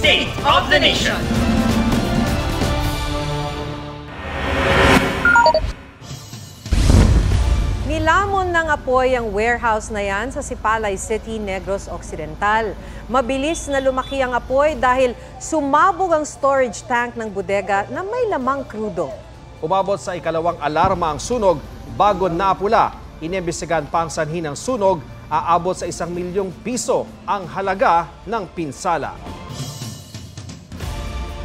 State of the Nation. Nilamon ng apoy ang warehouse na yan sa Sipalay City, Negros Occidental. Mabilis na lumaki ang apoy dahil sumabog ang storage tank ng bodega na may lamang krudo. Umabot sa ikalawang alarma ang sunog bago napula. Inimbestigahan pa ang sanhi ng sunog, aabot sa 1 milyong piso ang halaga ng pinsala.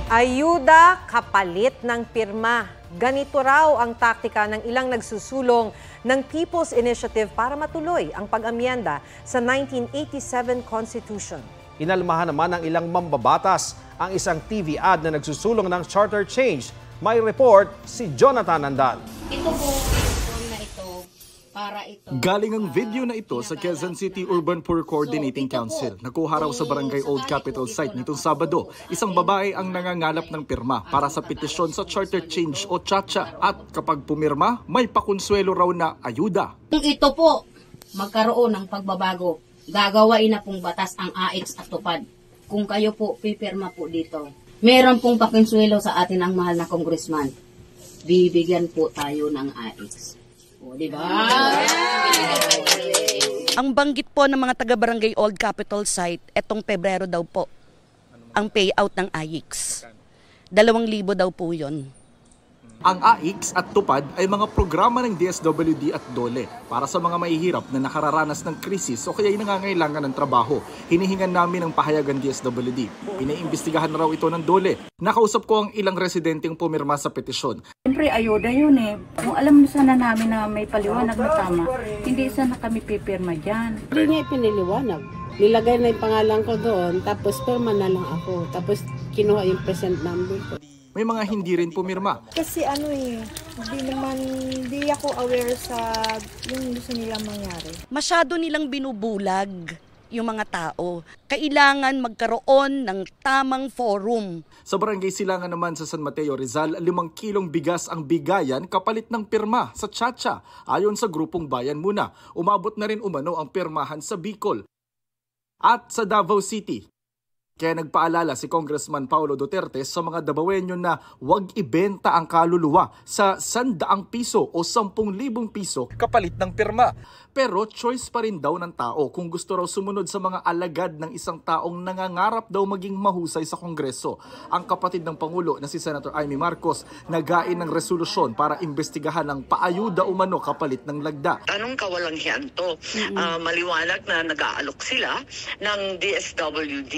Ayuda kapalit ng pirma. Ganito raw ang taktika ng ilang nagsusulong ng People's Initiative para matuloy ang pag-amyenda sa 1987 Constitution. Inalmahan naman ng ilang mambabatas ang isang TV ad na nagsusulong ng charter change. May report si Jonathan Nandal. Ito po, na ito, para ito. Galing ang video na ito sa Quezon City Urban Poor Coordinating Council. Nakuha raw sa Barangay Old Capitol site nitong Sabado. Isang babae ang nangangalap ng pirma para sa petisyon sa charter change o CHACHA. At kapag pumirma, may pakonsuelo raw na ayuda. Kung ito po, magkaroon ng pagbabago, gagawain na pong batas ang AIX at tupad. Kung kayo po, pipirma po dito. Meron pong pakonsuelo sa atin ang mahal na congressman. Bibigyan po tayo ng AIX. O, diba? Ang banggit po ng mga taga-barangay Old Capitol site, etong Pebrero daw po, ang payout ng AIX. 2,000 daw po yun. Ang AIX at tupad ay mga programa ng DSWD at DOLE para sa mga mahihirap na nakararanas ng krisis o kaya'y nangangailangan ng trabaho. Hinihingan namin ang pahayagan DSWD. Iniimbestigahan na raw ito ng DOLE. Nakausap ko ang ilang residenteng pumirma sa petisyon. Siyempre, ayuda yun eh. Kung alam sana namin na may paliwanag na tama, hindi sana kami pipirma dyan. Hindi niya ipiniliwanag. Nilagay na yung pangalan ko doon, tapos pirma na lang ako. Tapos kinuha yung present number ko. May mga hindi rin pumirma. Kasi hindi ako aware sa yung gusto nilang mangyari. Masyado nilang binubulag yung mga tao. Kailangan magkaroon ng tamang forum. Sa Barangay Silangan naman sa San Mateo, Rizal, 5 kilong bigas ang bigayan kapalit ng pirma sa CHACHA. Ayon sa grupong Bayan Muna, umabot na rin umano ang pirmahan sa Bicol at sa Davao City. Kaya nagpaalala si Congressman Paulo Duterte sa mga Davaoenyo na huwag ibenta ang kaluluwa sa 100 piso o 10,000 piso kapalit ng pirma. Pero choice pa rin daw ng tao kung gusto raw sumunod sa mga alagad ng isang taong nangangarap daw maging mahusay sa Kongreso. Ang kapatid ng Pangulo na si Senator Amy Marcos nagain ng resolusyon para imbestigahan ang paayuda umano kapalit ng lagda. Anong kawalang-hiyan to? Maliwanag na nag-aalok sila ng DSWD,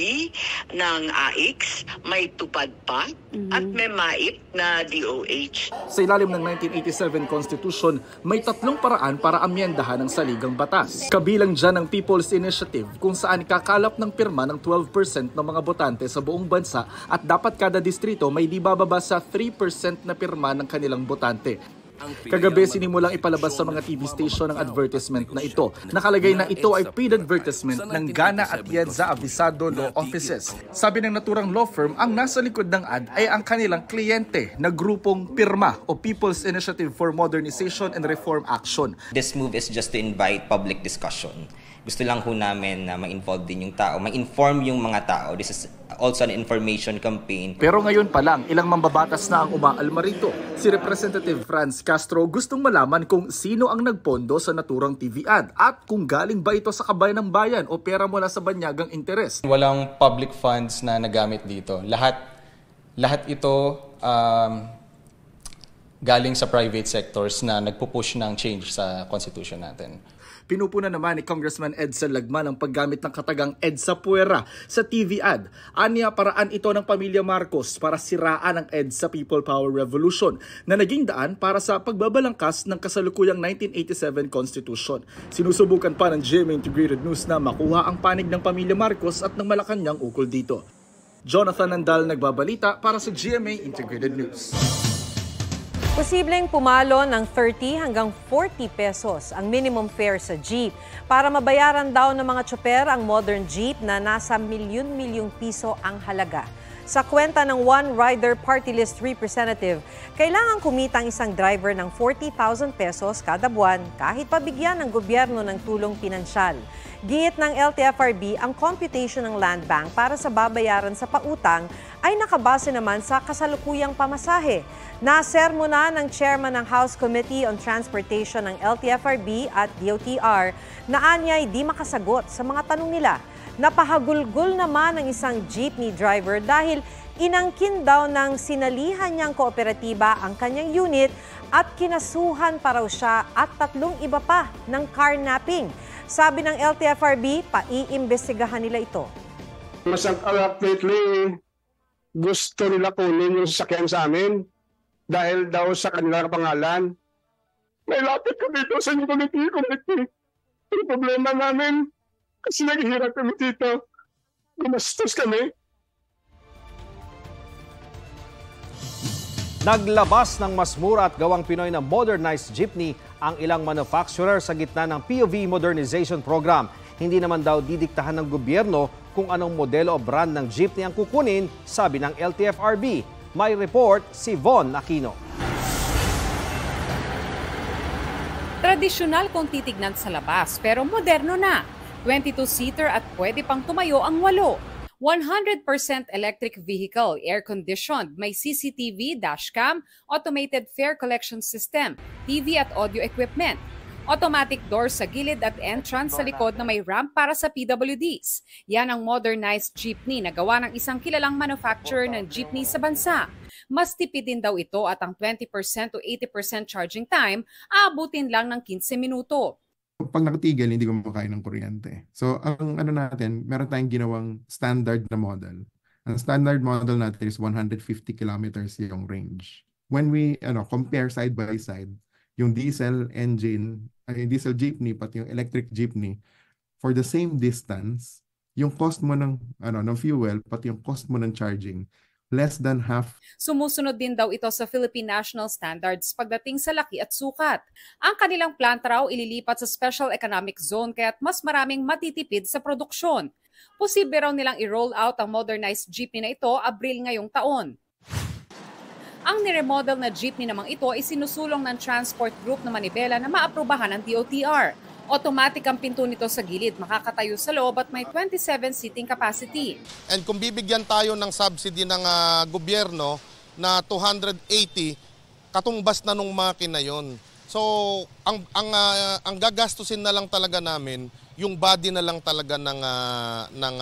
ng AIX, may tupad pa, at may MAIP na DOH. Sa ilalim ng 1987 Constitution, may 3 paraan para amyendahan ang saligang batas. Kabilang dyan ang People's Initiative kung saan kakalap ng pirma ng 12% ng mga botante sa buong bansa at dapat kada distrito may di bababa sa 3% na pirma ng kanilang botante. Kagabi sinimulang ipalabas sa mga TV station ang advertisement na ito. Nakalagay na ito ay paid advertisement ng Gana at Yedza Avisado Law Offices. Sabi ng naturang law firm, ang nasa likod ng ad ay ang kanilang kliyente na grupong PIRMA o People's Initiative for Modernization and Reform Action. This move is just to invite public discussion. Gusto lang ho namin na ma-involve din yung tao, ma-inform yung mga tao. This is also an information campaign. Pero ngayon pa lang, ilang mambabatas na ang umaalma rito. Si Representative Franz Castro gustong malaman kung sino ang nagpondo sa naturang TV ad at kung galing ba ito sa kabayan ng bayan o pera mula sa banyagang interes. Walang public funds na nagamit dito. Lahat ito galing sa private sectors na nagpupush ng change sa constitution natin. Pinupuna naman ni Congressman Edsel Lagman ang paggamit ng katagang EDSA Puwera sa TV ad. Aniya paraan ito ng pamilya Marcos para siraan ang EDSA People Power Revolution na naging daan para sa pagbabalangkas ng kasalukuyang 1987 Constitution. Sinusubukan pa ng GMA Integrated News na makuha ang panig ng pamilya Marcos at ng Malacanang ukol dito. Jonathan Nandal nagbabalita para sa GMA Integrated News. Posibleng pumalo ng 30 hanggang 40 pesos ang minimum fare sa jeep para mabayaran daw ng mga tsoper ang modern jeep na nasa milyon-milyong piso ang halaga. Sa kwenta ng One Rider Party List representative, kailangan kumita ang isang driver ng 40,000 pesos kada buwan kahit pabigyan ng gobyerno ng tulong pinansyal. Giit ng LTFRB, ang computation ng Land Bank para sa babayaran sa pautang ay nakabase naman sa kasalukuyang pamasahe. Nasermona ng chairman ng House Committee on Transportation ng LTFRB at DOTR na anya'y di makasagot sa mga tanong nila. Napahagulgol naman ang isang jeepney driver dahil inangkin daw ng sinalihan niyang kooperatiba ang kanyang unit at kinasuhan pa raw siya at 3 iba pa ng carnapping. Sabi ng LTFRB, paiimbestigahan nila ito. Mas lately, gusto nila kunin yung sasakyan sa amin dahil daw sa kanilang pangalan. May lapit kami dito sa committee. Ang problema namin, kasi naghihirap kami dito. Gumastos kami. Naglabas ng mas mura at gawang Pinoy na modernized jeepney ang ilang manufacturer sa gitna ng POV Modernization Program. Hindi naman daw didiktahan ng gobyerno kung anong modelo o brand ng jeepney ang kukunin, sabi ng LTFRB. May report si Von Aquino. Tradisyonal kung titignan sa labas pero moderno na. 22-seater at pwede pang tumayo ang 8. 100% electric vehicle, air-conditioned, may CCTV, dashcam, automated fare collection system, TV at audio equipment. Automatic doors sa gilid at entrance sa likod na may ramp para sa PWDs. Yan ang modernized jeepney na gawa ng isang kilalang manufacturer ng jeepney sa bansa. Mas tipid din daw ito at ang 20% to 80% charging time aabutin lang ng 15 minuto. Pag nakatigil, hindi ko makakain ng kuryente. So, ang natin, meron tayong ginawang standard na model. Ang standard model natin is 150 kilometers yung range. When we compare side by side, yung diesel engine, yung diesel jeepney, pati yung electric jeepney, for the same distance, yung cost mo ng fuel, pati yung cost mo ng charging, less than half. Sumusunod din daw ito sa Philippine National Standards pagdating sa laki at sukat. Ang kanilang planta raw ililipat sa Special Economic Zone kaya't mas maraming matitipid sa produksyon. Posible raw nilang i-roll out ang modernized jeepney na ito Abril ngayong taon. Ang niremodel na jeepney namang ito ay sinusulong ng Transport Group na Manibela na maaprubahan ng DOTR. Automatic ang pinto nito sa gilid, makakatayo sa loob at may 27 seating capacity. And kung bibigyan tayo ng subsidy ng gobyerno na 280, katumbas na nung makina yon. So ang gagastusin na lang talaga namin, yung body na lang talaga ng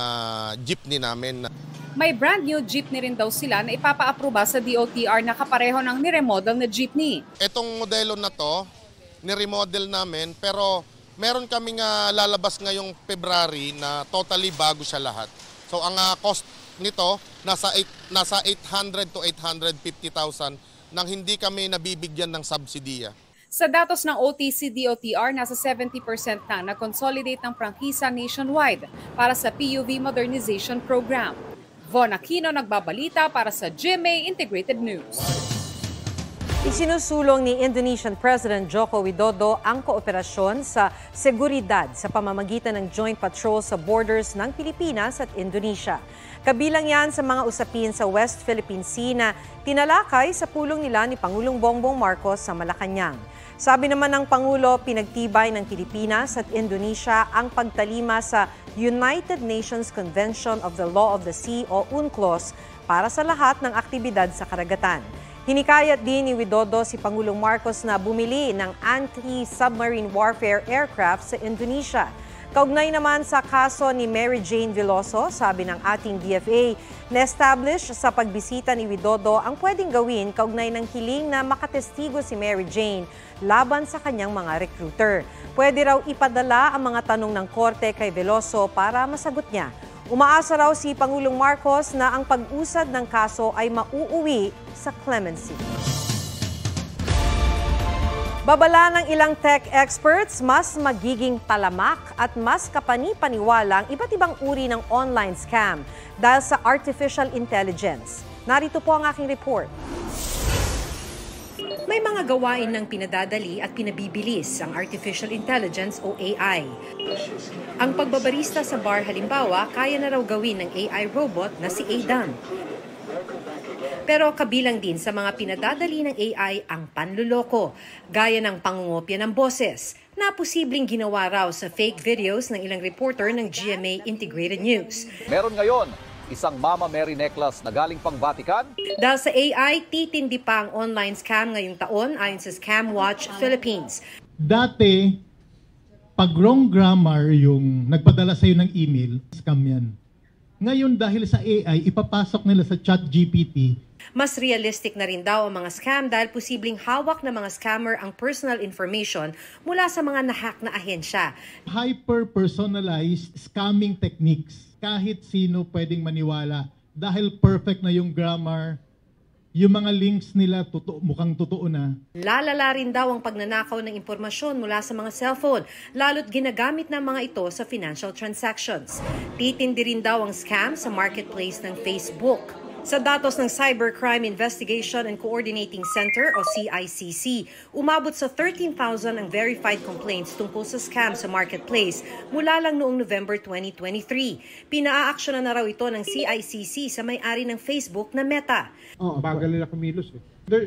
jeepney namin. May brand new jeepney rin daw sila na ipapa-aproba sa DOTR na kapareho ng niremodel na jeepney. Itong modelo na to, niremodel namin pero meron kaming lalabas ngayong February na totally bago siya lahat. So ang cost nito nasa 800 to 850,000 nang hindi kami nabibigyan ng subsidiya. Sa datos ng OTC DOTR, nasa 70% na nag-consolidate ng prangkisa nationwide para sa PUV Modernization Program. Von Aquino nagbabalita para sa GMA Integrated News. Isinusulong ni Indonesian President Joko Widodo ang kooperasyon sa seguridad sa pamamagitan ng joint patrol sa borders ng Pilipinas at Indonesia. Kabilang yan sa mga usapin sa West Philippine Sea na tinalakay sa pulong nila ni Pangulong Bongbong Marcos sa Malacanang. Sabi naman ng Pangulo, pinagtibay ng Pilipinas at Indonesia ang pagtalima sa United Nations Convention of the Law of the Sea o UNCLOS para sa lahat ng aktibidad sa karagatan. Hinikayat din ni Widodo si Pangulong Marcos na bumili ng anti-submarine warfare aircraft sa Indonesia. Kaugnay naman sa kaso ni Mary Jane Veloso, sabi ng ating DFA, na-establish sa pagbisita ni Widodo ang pwedeng gawin kaugnay ng hiling na makatestigo si Mary Jane laban sa kanyang mga recruiter. Pwede raw ipadala ang mga tanong ng korte kay Veloso para masagot niya. Umaasa raw si Pangulong Marcos na ang pag-usad ng kaso ay mauuwi sa clemency. Babala ng ilang tech experts, mas magiging talamak at mas kapani-paniwala ang iba't ibang uri ng online scam dahil sa artificial intelligence. Narito po ang aking report. May mga gawain ng pinadadali at pinabibilis ang artificial intelligence o AI. Ang pagbabarista sa bar halimbawa, kaya na raw gawin ng AI robot na si Adam. Pero kabilang din sa mga pinadadali ng AI ang panluloko, gaya ng pangungopya ng boses, na posibleng ginawa raw sa fake videos ng ilang reporter ng GMA Integrated News. Meron ngayon isang Mama Mary necklace na galing pang Vatican. Dahil sa AI, titindi pa ang online scam ngayong taon ayon sa Scam Watch Philippines. Dati, pag wrong grammar yung nagpadala sa'yo ng email, scam yan. Ngayon dahil sa AI, ipapasok nila sa ChatGPT. Mas realistic na rin daw ang mga scam dahil posibleng hawak ng mga scammer ang personal information mula sa mga nahack na ahensya. Hyper-personalized scamming techniques. Kahit sino pwedeng maniwala dahil perfect na yung grammar, yung mga links nila mukhang totoo na. Lalala rin daw ang pagnanakaw ng impormasyon mula sa mga cellphone, lalo't ginagamit ng mga ito sa financial transactions. Titindi rin daw ang scam sa marketplace ng Facebook. Sa datos ng Cybercrime Investigation and Coordinating Center o CICC, umabot sa 13,000 ang verified complaints tungkol sa scam sa marketplace mula lang noong November 2023. Pinaa-aksyonan na raw ito ng CICC sa may-ari ng Facebook na Meta. Bagal nila kumilos eh.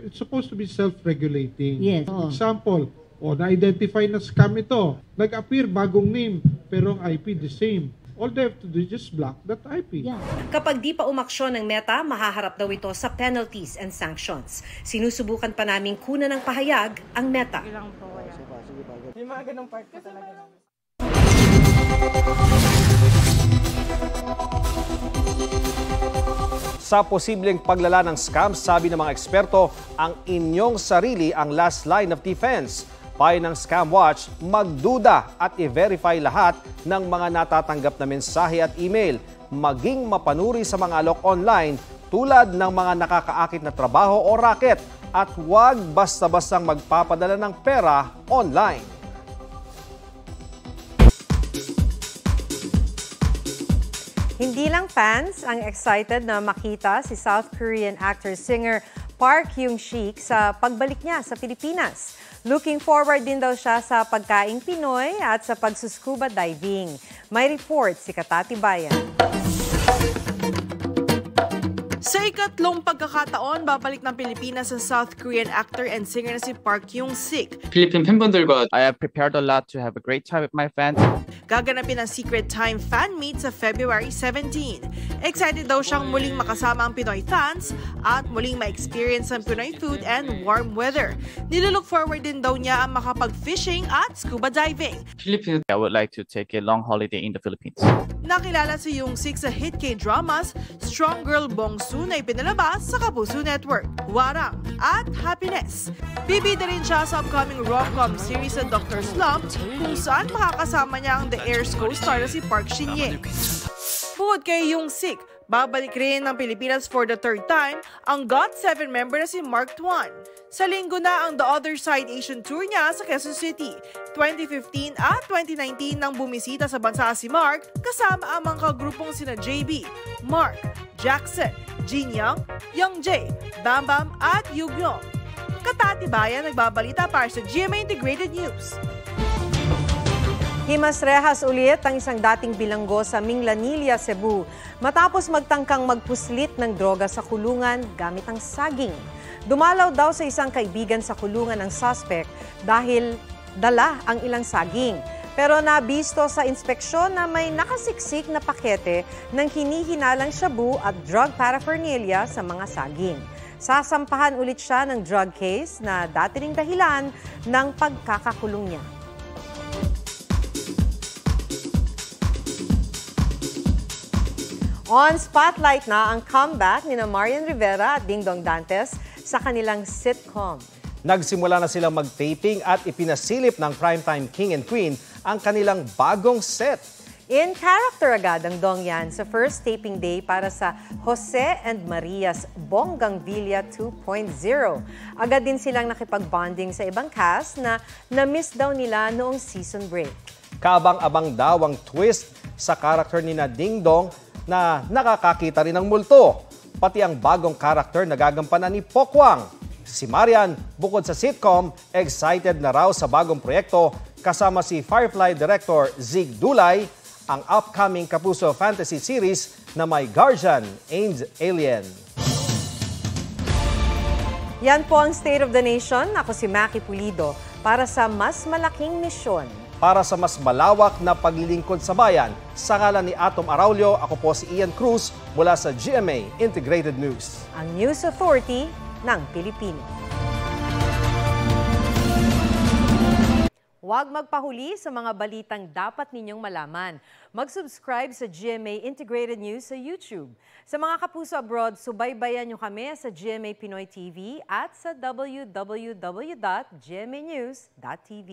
It's supposed to be self-regulating. Yes. Example, na-identify na scam ito. Nag-appear bagong name, pero ang IP the same. All they have to do is just block that IP. Yeah. Kapag di pa umaksyon ng Meta, mahaharap daw ito sa penalties and sanctions. Sinusubukan pa naming kunan ng pahayag ang Meta. May mga ganong part ka talaga. Sa posibleng paglala ng scam, sabi ng mga eksperto, ang inyong sarili ang last line of defense. Payo ng Scam Watch, magduda at i-verify lahat ng mga natatanggap na mensahe at email, maging mapanuri sa mga alok online tulad ng mga nakakaakit na trabaho o racket at huwag basta-bastang magpapadala ng pera online. Hindi lang fans ang excited na makita si South Korean actor-singer Park Hyung-sik sa pagbalik niya sa Pilipinas. Looking forward din daw siya sa pagkaing Pinoy at sa pagsuscuba diving. May report si Katati Bayan. Sa ikatlong pagkakataon, babalik ng Pilipinas ang South Korean actor and singer na si Park Hyung-sik. 필리핀 팬분들과 I have prepared a lot to have a great time with my fans. Gaganapin ang Secret Time fan meet sa February 17. Excited daw siyang muling makasama ang Pinoy fans at muling ma-experience ang Pinoy food and warm weather. Nilook forward din daw niya ang makapag-fishing at scuba diving. 필리핀 I would like to take a long holiday in the Philippines. Nakilala si Hyung-sik sa hit K-dramas Strong Girl Bong-soon na ipinalabas sa Kapuso Network, Warang at Happiness. Bibida rin siya sa upcoming rom-com series sa Dr. Slump kung saan makakasama niya ang The Heirs co-star na si Park Shin-ye. Bukod kay Hyung-sik, babalik rin ng Pilipinas for the third time ang GOT7 member na si Mark Tuan. Sa linggo na ang The Other Side Asian Tour niya sa Quezon City. 2015 at 2019 nang bumisita sa bansa si Mark kasama ang mga kagrupong sina JB, Mark, Jackson, Jin Young, Young Jae, Bam Bam at Yugyong. Katati Bayan nagbabalita para sa GMA Integrated News. Himasrehas ulit ang isang dating bilanggo sa Minglanilla, Cebu matapos magtangkang magpuslit ng droga sa kulungan gamit ang saging. Dumalaw daw sa isang kaibigan sa kulungan ng suspect dahil dala ang ilang saging. Pero nabisto sa inspeksyon na may nakasiksik na pakete ng hinihinalang shabu at drug paraphernalia sa mga saging. Sasampahan ulit siya ng drug case na dati ring dahilan ng pagkakakulong niya. On Spotlight na ang comeback ni Marian Rivera at Ding Dong Dantes sa kanilang sitcom. Nagsimula na silang mag-taping at ipinasilip ng Primetime King and Queen ang kanilang bagong set. In character agad ang Dongyan sa first taping day para sa Jose and Maria's Bonggang Villa 2.0. Agad din silang nakipag-bonding sa ibang cast na na-miss daw nila noong season break. Kabang-abang daw ang twist sa character ni Ding Dong na nakakakita rin ng multo. Pati ang bagong character na gagampanan ni Pokwang. Si Marian, bukod sa sitcom, excited na raw sa bagong proyekto kasama si Firefly director Zig Dulay, ang upcoming Kapuso fantasy series na may Guardian and Alien. Yan po ang State of the Nation. Ako si Maki Pulido para sa mas malaking misyon. Para sa mas malawak na paglilingkod sa bayan, sa ngalan ni Atom Araulio, ako po si Ian Cruz mula sa GMA Integrated News. Ang News Authority ng Pilipino. Huwag magpahuli sa mga balitang dapat ninyong malaman. Mag-subscribe sa GMA Integrated News sa YouTube. Sa mga kapuso abroad, subaybayan nyo kami sa GMA Pinoy TV at sa www.gmanews.tv.